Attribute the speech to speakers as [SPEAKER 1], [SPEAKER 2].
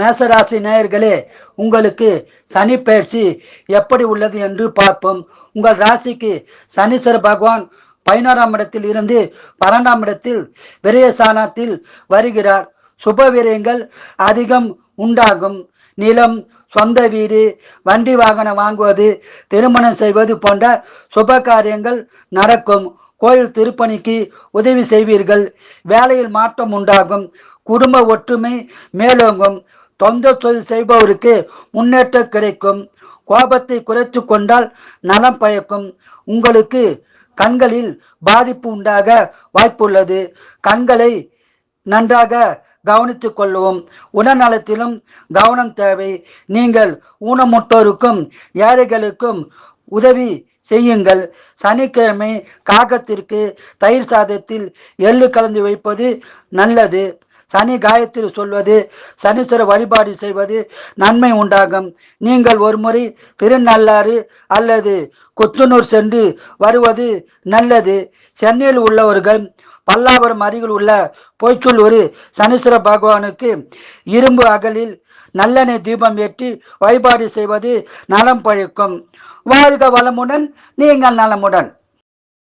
[SPEAKER 1] மேசராசி நேயர்களே, உங்களுக்கு சனி பயிற்சி எப்படி உள்ளது என்று பார்ப்போம். உங்கள் ராசிக்கு சனீஸ்வர பகவான் 11ஆம் இடத்தில் இருந்து 12ஆம் இடத்தில் விரயஸ்தானத்தில் வருகிறார். சுப விரயங்கள் அதிகம் உண்டாகும். நிலம், சொந்த வீடு, வண்டி வாகனம் வாங்குவது, திருமணம் செய்வது போன்ற சுப காரியங்கள் நடக்கும். கோயில் திருப்பணிக்கு உதவி செய்வீர்கள். வேலையில் மாற்றம் உண்டாகும். குடும்ப ஒற்றுமை மேலோங்கும். சொந்த தொழில் செய்பவருக்கு முன்னேற்றம் கிடைக்கும். கோபத்தை குறைத்து கொண்டால் நலம் பயக்கும். உங்களுக்கு கண்களில் பாதிப்பு உண்டாக வாய்ப்புள்ளது. கண்களை நன்றாக கவனித்துக் கொள்ளவும். உடல்நலத்திலும் கவனம் தேவை. நீங்கள் ஊனமுற்றோருக்கும் ஏழைகளுக்கும் உதவி செய்யுங்கள். சனிக்கிழமை காகத்திற்கு தயிர் சாதத்தில் எள்ளு கலந்து வைப்பது நல்லது. சனி காயத்ரி சொல்வது, சனீஸ்வர வழிபாடு செய்வது நன்மை உண்டாகும். நீங்கள் ஒரு முறை திருநள்ளாறு அல்லது கொத்தனூர் சென்று வருவது நல்லது. சென்னையில் உள்ளவர்கள் பல்லாவரம் அருகில் உள்ள பொய்ச்சூர் சனீஸ்வர பகவானுக்கு இரும்பு அகலில் நல்லெண்ணெய் தீபம் ஏற்றி வழிபாடு செய்வது நலம் பயக்கும். வாழ்க வளமுடன், நீங்கள் நலமுடன்.